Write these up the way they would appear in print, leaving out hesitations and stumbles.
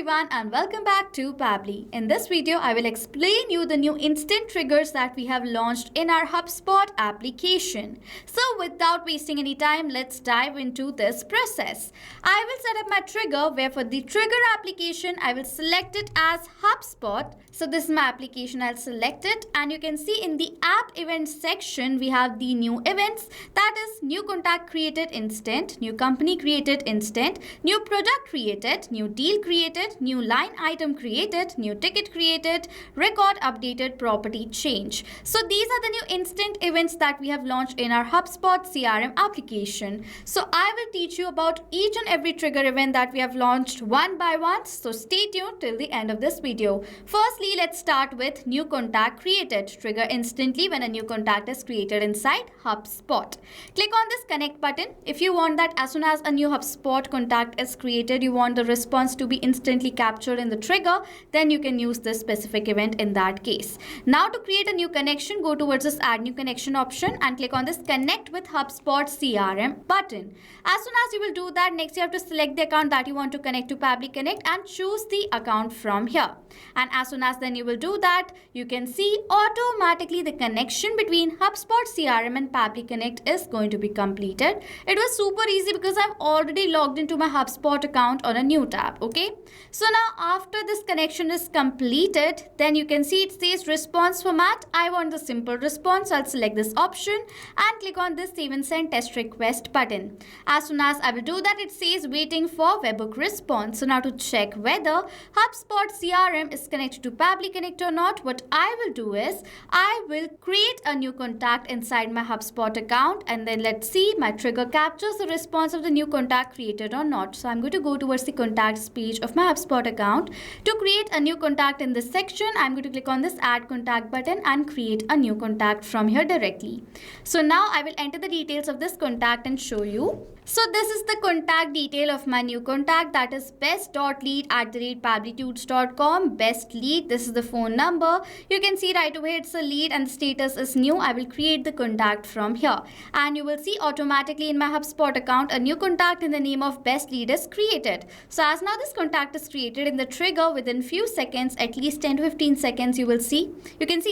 everyone and welcome back to Pabbly. In this video, I will explain you the new instant triggers that we have launched in our HubSpot application. So without wasting any time, let's dive into this process. I will set up my trigger where for the trigger application, I will select it as HubSpot. So this is my application, I'll select it and you can see in the app events section, we have the new events, that is new contact created instant, new company created instant, new product created, new deal created, new line item created, new ticket created, record updated, property change. So these are the new instant events that we have launched in our HubSpot CRM application. So I will teach you about each and every trigger event that we have launched one by one. So stay tuned till the end of this video. Firstly, let's start with new contact created. Trigger instantly when a new contact is created inside HubSpot. Click on this connect button. If you want that as soon as a new HubSpot contact is created, you want the response to be instantly captured in the trigger, then you can use this specific event in that case. Now to create a new connection, go towards this add new connection option and click on this connect with HubSpot CRM button. As soon as you will do that, next you have to select the account that you want to connect to Pabbly Connect and choose the account from here. And as soon as then you will do that, you can see automatically the connection between HubSpot CRM and Pabbly Connect is going to be completed. It was super easy because I've already logged into my HubSpot account on a new tab. Okay, so now after this connection is completed, then you can see it says response format. I want the simple response, so I'll select this option and click on this save and send test request button. As soon as I will do that, it says waiting for webhook response. So now to check whether HubSpot CRM is connected to Pabbly Connect or not, what I will do is I will create a new contact inside my HubSpot account and then let's see my trigger captures the response of the new contact created or not. So I'm going to go towards the contacts page of my HubSpot account. To create a new contact in this section, I'm going to click on this add contact button and create a new contact from here directly. So now I will enter the details of this contact and show you. So this is the contact detail of my new contact, that is best.lead@pabblytudes.com. Best lead, this is the phone number. You can see right away it's a lead and the status is new. I will create the contact from here and you will see automatically in my HubSpot account a new contact in the name of best lead is created. So as now this contact is created in the trigger, within few seconds, at least 10 to 15 seconds, you can see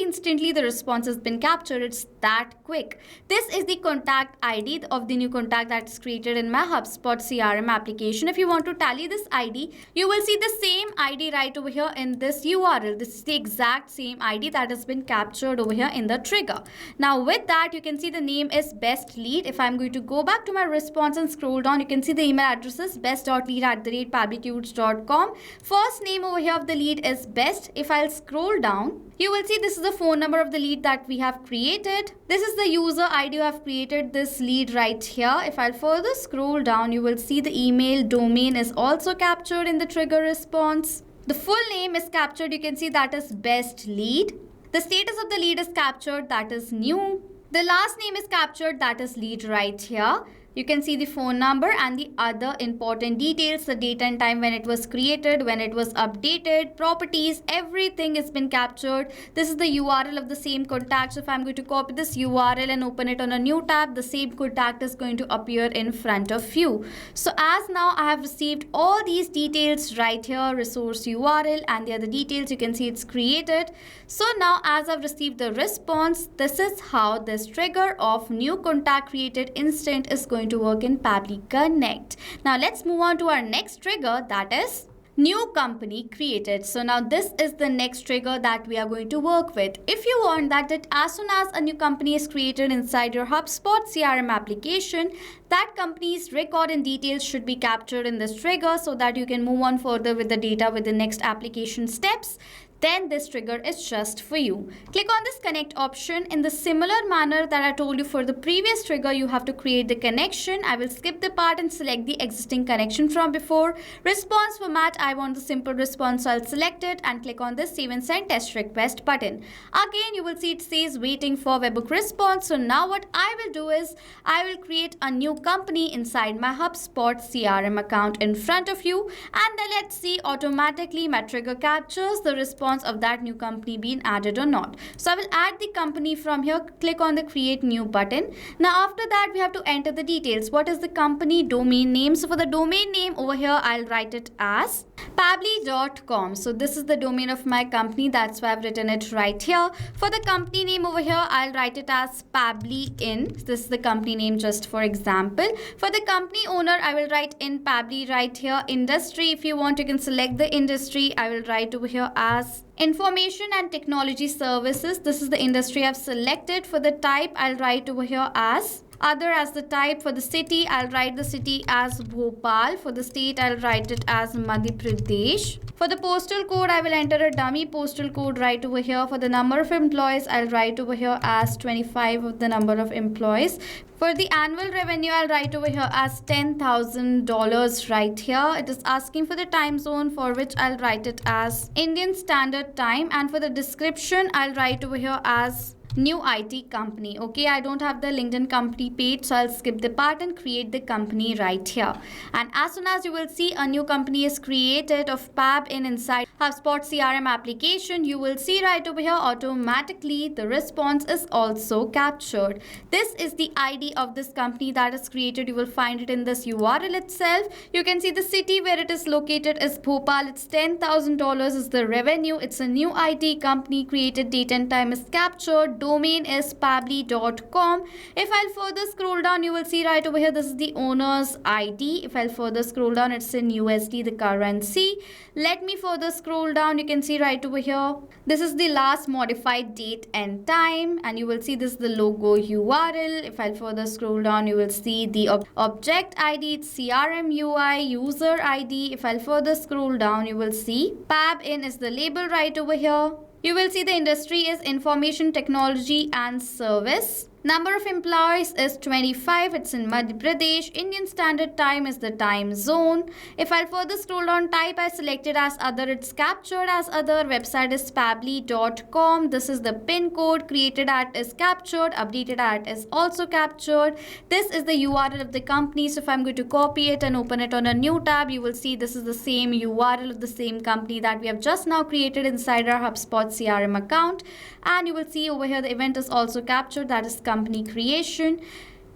instantly the response has been captured. It's that quick. This is the contact ID of the new contact that is created in my HubSpot CRM application. If you want to tally this ID, you will see the same ID right over here in this URL. This is the exact same ID that has been captured over here in the trigger. Now with that, you can see the name is best lead. If I'm going to go back to my response and scroll down, you can see the email address is best.lead@pabblytudes.com. First name over here of the lead is best. If I'll scroll down, you will see this is the phone number of the lead that we have created. This is the user ID who have created this lead right here. If I'll further scroll down, you will see the email domain is also captured in the trigger response. The full name is captured. You can see that is best lead. The status of the lead is captured, that is new. The last name is captured, that is lead right here. You can see the phone number and the other important details, the date and time when it was created, when it was updated, properties, everything has been captured. This is the URL of the same contact. So if I'm going to copy this URL and open it on a new tab, the same contact is going to appear in front of you. So as now I have received all these details right here, resource URL and the other details, you can see it's created. So now as I've received the response, this is how this trigger of new contact created instant is going to work in Pabbly Connect. Now let's move on to our next trigger, that is new company created. So now this is the next trigger that we are going to work with. If you want that as soon as a new company is created inside your HubSpot CRM application, that company's record and details should be captured in this trigger so that you can move on further with the data with the next application steps, then this trigger is just for you. Click on this connect option. In the similar manner that I told you for the previous trigger, you have to create the connection. I will skip the part and select the existing connection from before. Response format, I want the simple response, so I'll select it and click on this save and send test request button. Again, you will see it says waiting for webhook response. So now what I will do is I will create a new company inside my HubSpot CRM account in front of you and then let's see automatically my trigger captures the response of that new company being added or not. So I will add the company from here, click on the create new button. Now after that we have to enter the details. What is the company domain name? So for the domain name over here, I'll write it as Pabbly.com. So this is the domain of my company. That's why I've written it right here. For the company name over here, I'll write it as Pabbly in. This is the company name just for example. For the company owner, I will write in Pabbly right here. Industry, if you want, you can select the industry. I will write over here as Information and Technology Services. This is the industry I've selected. For the type, I'll write over here as other as the type. For the city, I'll write the city as Bhopal. For the state, I'll write it as Madhya Pradesh. For the postal code, I will enter a dummy postal code right over here. For the number of employees, I'll write over here as 25 of the number of employees. For the annual revenue, I'll write over here as $10,000 right here. It is asking for the time zone, for which I'll write it as Indian Standard Time. And for the description, I'll write over here as new IT company. Okay, I don't have the LinkedIn company page, so I'll skip the part and create the company right here. And as soon as you will see a new company is created of Pab inside HubSpot CRM application, you will see right over here automatically the response is also captured. This is the ID of this company that is created. You will find it in this URL itself. You can see the city where it is located is Bhopal. It's $10,000 is the revenue. It's a new IT company created. Date and time is captured. Domain is pabbly.com. If I'll further scroll down, you will see right over here, this is the owner's ID. If I'll further scroll down, it's in USD, the currency. Let me further scroll down. You can see right over here, this is the last modified date and time, and you will see this is the logo URL. If I'll further scroll down, you will see the object ID, it's CRM UI, user ID. If I'll further scroll down, you will see Pab in is the label right over here. You will see the industry is Information Technology and Service. Number of employees is 25. It's in Madhya Pradesh. Indian Standard Time is the time zone. If I further scroll down, type I selected as other. It's captured as other. Website is pabbly.com. This is the pin code. Created at is captured. Updated at is also captured. This is the URL of the company. So if I'm going to copy it and open it on a new tab, you will see this is the same URL of the same company that we have just now created inside our HubSpot CRM account. And you will see over here the event is also captured. That is company creation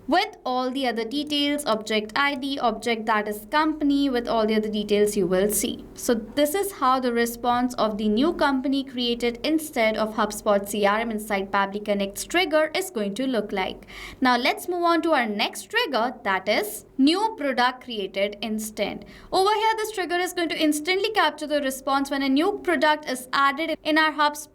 with all the other details, object ID, object that is company, with all the other details you will see. So this is how the response of the new company created instead of HubSpot CRM inside Pabbly Connect's trigger is going to look like. Now let's move on to our next trigger, that is new product created instant. Over here, this trigger is going to instantly capture the response when a new product is added in our HubSpot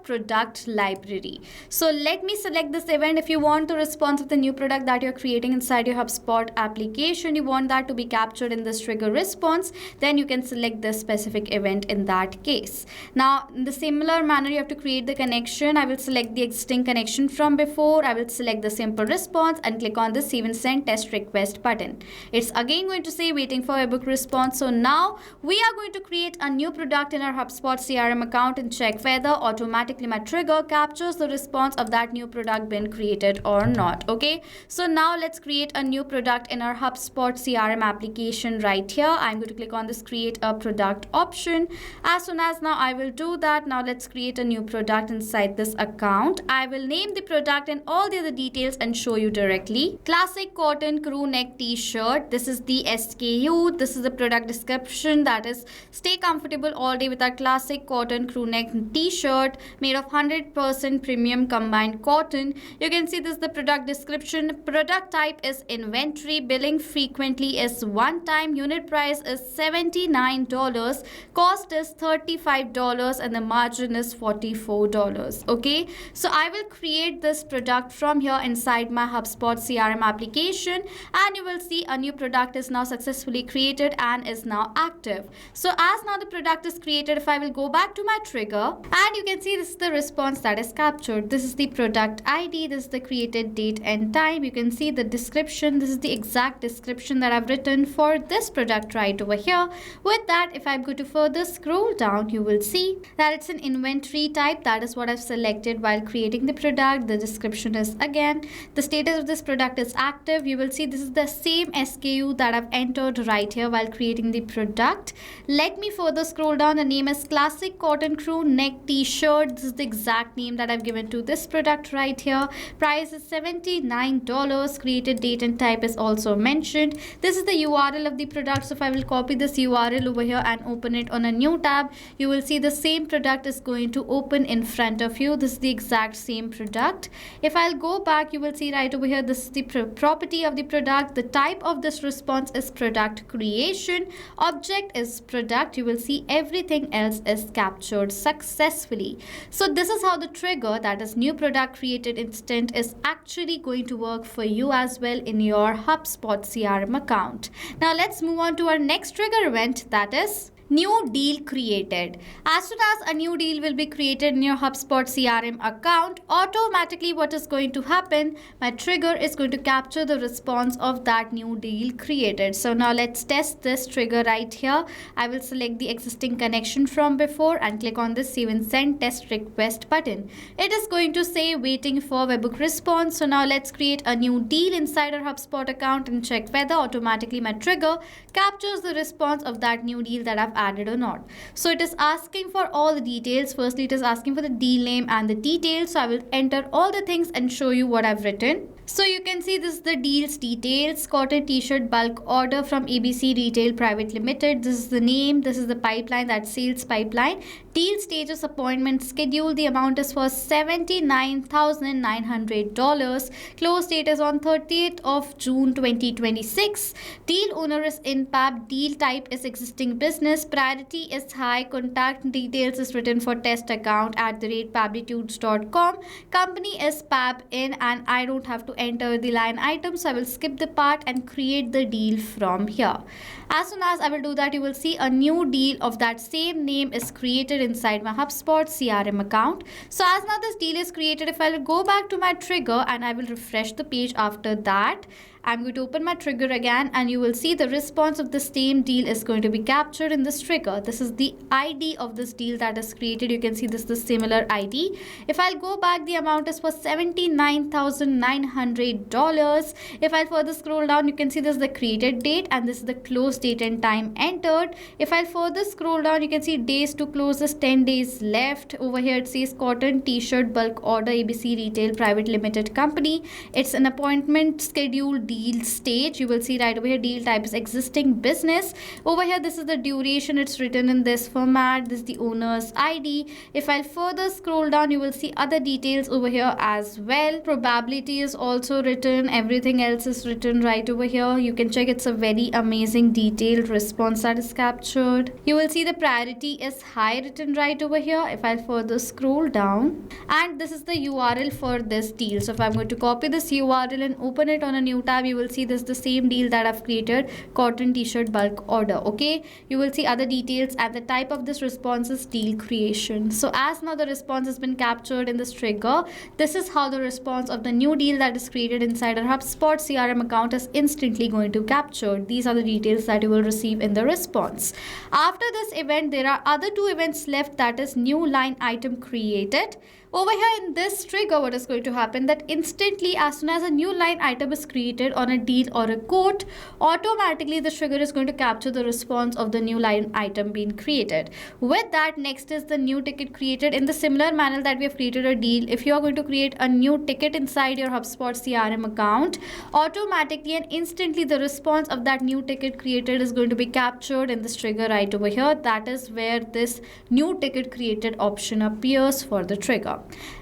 product library. So let me select this event. If you want the response of the new product that you're creating inside your HubSpot application, you want that to be captured in this trigger response, then you can select this specific event in that case. Now, in the similar manner, you have to create the connection. I will select the existing connection from before. I will select the simple response and click on the save and send test request button. It's again going to say waiting for webhook response. So now we are going to create a new product in our HubSpot CRM account and check whether automatically my trigger captures the response of that new product been created or not. Okay, so now let's create a new product in our HubSpot CRM application right here. I'm going to click on this create a product option. As soon as now I will do that, now let's create a new product inside this account. I will name the product and all the other details and show you directly. Classic cotton crew neck t-shirt. This is the SKU. This is the product description, that is stay comfortable all day with our classic cotton crew neck t-shirt made of 100% premium combined cotton. You can see this is the product description. Product type is inventory. Billing frequently is one time. Unit price is $79. Cost is $35 and the margin is $44. Okay, so I will create this product from here inside my HubSpot CRM application, and you will see a new product is now successfully created and is now active. So as now the product is created, if I will go back to my trigger, and you can see this is the response that is captured. This is the product ID. This is the created date and time. You can see the description. This is the exact description that I've written for this product right over here. With that, if I'm going to further scroll down, you will see that it's an inventory type. That is what I've selected while creating the product. The description is again, the status of this product is active. You will see this is the same SKU that I've entered right here while creating the product. Let me further scroll down. The name is classic cotton crew neck t-shirt. t-shirt. This is the exact name that I've given to this product right here. Price is $79. Created date and type is also mentioned. This is the URL of the product. So if I will copy this URL over here and open it on a new tab, you will see the same product is going to open in front of you. This is the exact same product. If I'll go back, you will see right over here, this is the property of the product. The type of this response is product creation. Object is product. You will see everything else is captured successfully. So this is how the trigger, that is new product created instant, is actually going to work for you as well in your HubSpot CRM account. Now let's move on to our next trigger event, that is new deal created. As soon as a new deal will be created in your HubSpot CRM account, automatically what is going to happen, my trigger is going to capture the response of that new deal created. So now let's test this trigger right here. I will select the existing connection from before and click on this save and send test request button. It is going to say waiting for webhook response. So now let's create a new deal inside our HubSpot account and check whether automatically my trigger captures the response of that new deal that I've added or not. So it is asking for all the details. Firstly, it is asking for the deal name and the details. So I will enter all the things and show you what I've written. So you can see this is the deals details, cotton t-shirt bulk order from ABC Retail Private Limited. This is the name, this is the pipeline, that sales pipeline. Deal status, appointment schedule. The amount is for $79,900. Close date is on 30th of June 2026. Deal owner is InPab. Deal type is existing business. Priority is high. Contact details is written for test account @pabblytudes.com. Company is Pab in, and I don't have to enter the line item, so I will skip the part and create the deal from here. As soon as I will do that, you will see a new deal of that same name is created inside my HubSpot CRM account. So as now this deal is created, if I will go back to my trigger and I will refresh the page after that, I'm going to open my trigger again and you will see the response of the same deal is going to be captured in this trigger. This is the ID of this deal that is created. You can see this is the similar ID. If I'll go back, the amount is for $79,900. If I further scroll down, you can see this is the created date and this is the close date and time entered. If I further scroll down, you can see days to close is 10 days left. Over here it says cotton t-shirt bulk order ABC Retail Private Limited Company. It's an appointment schedule deal stage. You will see right over here deal type is existing business. Over here this is the duration. It's written in this format. This is the owner's ID. If I further scroll down, you will see other details over here as well. Probability is also written. Everything else is written right over here. You can check. It's a very amazing detailed response that is captured. You will see the priority is high written right over here. If I further scroll down, and this is the URL for this deal. So if I'm going to copy this URL and open it on a new tab, you will see this is the same deal that I've created, cotton t-shirt bulk order. Okay, you will see other details and the type of this response is deal creation. So as now the response has been captured in this trigger, this is how the response of the new deal that is created inside our HubSpot CRM account is instantly going to capture. These are the details that you will receive in the response. After this event, there are other two events left, that is new line item created. Over here in this trigger, what is going to happen, that instantly as soon as a new line item is created on a deal or a quote, automatically the trigger is going to capture the response of the new line item being created. With that, next is the new ticket created. In the similar manner that we have created a deal, if you are going to create a new ticket inside your HubSpot CRM account, automatically and instantly the response of that new ticket created is going to be captured in this trigger right over here. That is where this new ticket created option appears for the trigger.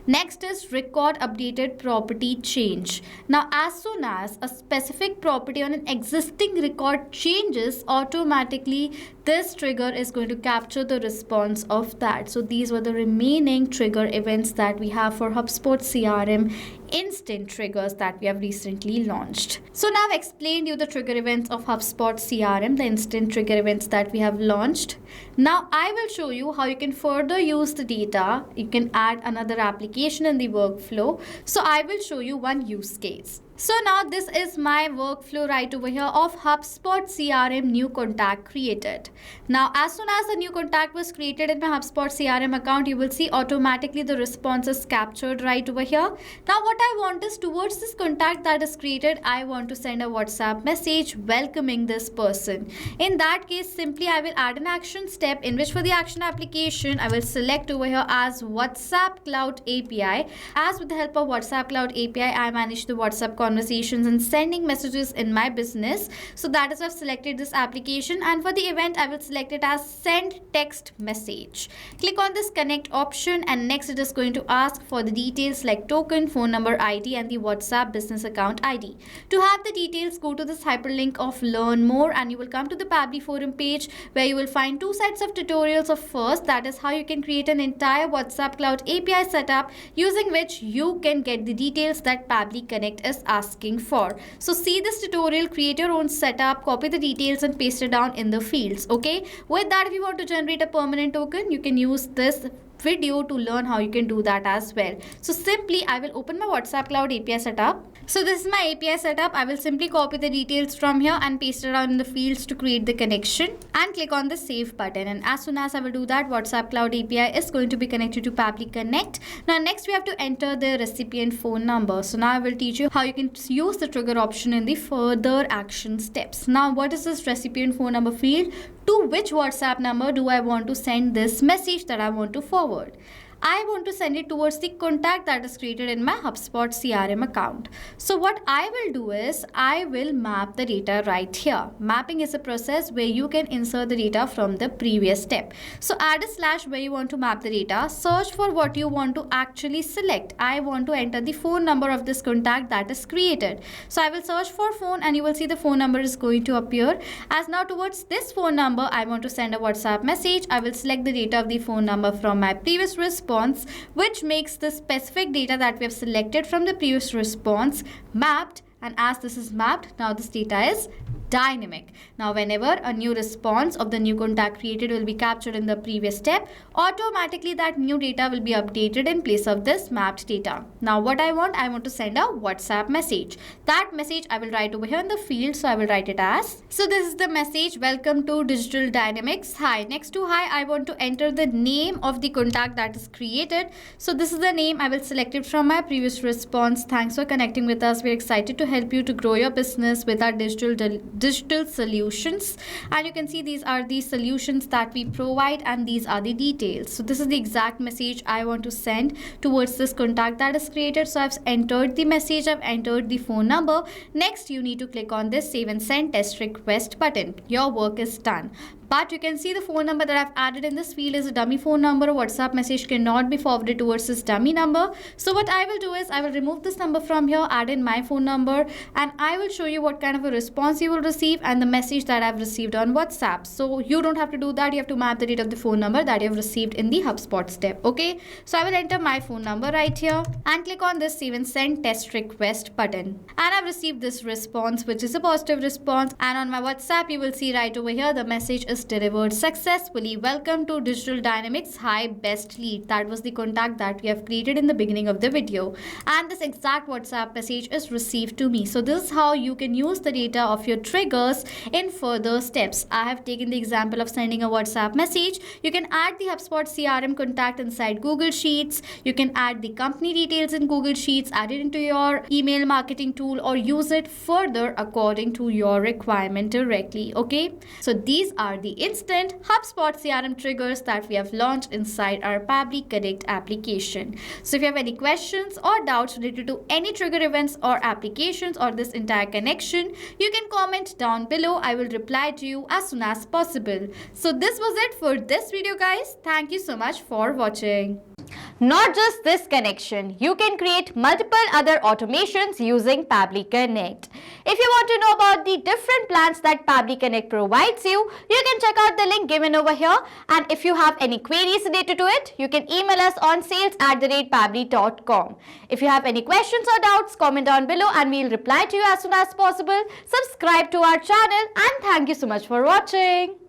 Next is record updated property change. Now as soon as a specific property on an existing record changes, automatically this trigger is going to capture the response of that. So these were the remaining trigger events that we have for HubSpot CRM instant triggers that we have recently launched. So now I've explained you the trigger events of HubSpot CRM, the instant trigger events that we have launched. Now I will show you how you can further use the data. You can add another application in the workflow. So I will show you one use case. So now this is my workflow right over here of HubSpot CRM new contact created. Now, as soon as the new contact was created in my HubSpot CRM account, you will see automatically the response is captured right over here. Now, what I want is towards this contact that is created, I want to send a WhatsApp message welcoming this person. In that case, simply I will add an action step in which for the action application, I will select over here as WhatsApp Cloud API. As with the help of WhatsApp Cloud API, I manage the WhatsApp conversations and sending messages in my business. So that is why I've selected this application, and for the event, I will select it as send text message. Click on this connect option, and next it is going to ask for the details like token, phone number, ID, and the WhatsApp business account ID. To have the details, go to this hyperlink of learn more, and you will come to the Pabbly forum page where you will find two sets of tutorials of first, that is how you can create an entire WhatsApp Cloud API setup using which you can get the details that Pabbly Connect is asking for. So see this tutorial, create your own setup, copy the details and paste it down in the fields. Okay, with that, if you want to generate a permanent token, you can use this video to learn how you can do that as well. So simply I will open my WhatsApp Cloud API setup. So this is my API setup. I will simply copy the details from here and paste it down in the fields to create the connection and click on the save button. And as soon as I will do that, WhatsApp Cloud API is going to be connected to Pabbly Connect. Now next we have to enter the recipient phone number. So now I will teach you how you can use the trigger option in the further action steps. Now what is this recipient phone number field? To which WhatsApp number do I want to send this message that I want to forward? I want to send it towards the contact that is created in my HubSpot CRM account. So what I will do is I will map the data right here. Mapping is a process where you can insert the data from the previous step. So add a slash where you want to map the data. Search for what you want to actually select. I want to enter the phone number of this contact that is created. So I will search for phone, and you will see the phone number is going to appear. As now towards this phone number, I want to send a WhatsApp message. I will select the data of the phone number from my previous response, which makes the specific data that we have selected from the previous response mapped. And as this is mapped, now this data is dynamic. Now whenever a new response of the new contact created will be captured in the previous step, automatically that new data will be updated in place of this mapped data. Now what I want to send a WhatsApp message. That message I will write over here in the field. So I will write it as, so this is the message, welcome to Digital Dynamics. Hi. Next to hi, I want to enter the name of the contact that is created. So this is the name. I will select it from my previous response. Thanks for connecting with us. We're excited to help you to grow your business with our digital solutions, and you can see these are the solutions that we provide, and these are the details. So this is the exact message I want to send towards this contact that is created. So I've entered the message, I've entered the phone number. Next you need to click on this save and send test request button. Your work is done. But you can see the phone number that I've added in this field is a dummy phone number. A WhatsApp message cannot be forwarded towards this dummy number. So what I will do is I will remove this number from here, add in my phone number, and I will show you what kind of a response you will receive and the message that I've received on WhatsApp. So you don't have to do that. You have to map the data of the phone number that you have received in the HubSpot step. Okay. So I will enter my phone number right here and click on this save and send test request button. And I've received this response, which is a positive response. And on my WhatsApp, you will see right over here, the message is delivered successfully. Welcome to Digital Dynamics. Hi, best lead. That was the contact that we have created in the beginning of the video. And this exact WhatsApp message is received to me. So this is how you can use the data of your triggers in further steps. I have taken the example of sending a WhatsApp message. You can add the HubSpot CRM contact inside Google Sheets. You can add the company details in Google Sheets, add it into your email marketing tool, or use it further according to your requirement directly. Okay. So these are the instant HubSpot CRM triggers that we have launched inside our Pabbly Connect application. So if you have any questions or doubts related to any trigger events or applications or this entire connection, you can comment down below. I will reply to you as soon as possible. So this was it for this video, guys. Thank you so much for watching. Not just this connection, you can create multiple other automations using Pabbly Connect. If you want to know about the different plans that Pabbly Connect provides you, you can check out the link given over here. And if you have any queries related to it, you can email us on sales@pabbly.com. If you have any questions or doubts, comment down below and we'll reply to you as soon as possible. Subscribe to our channel, and thank you so much for watching.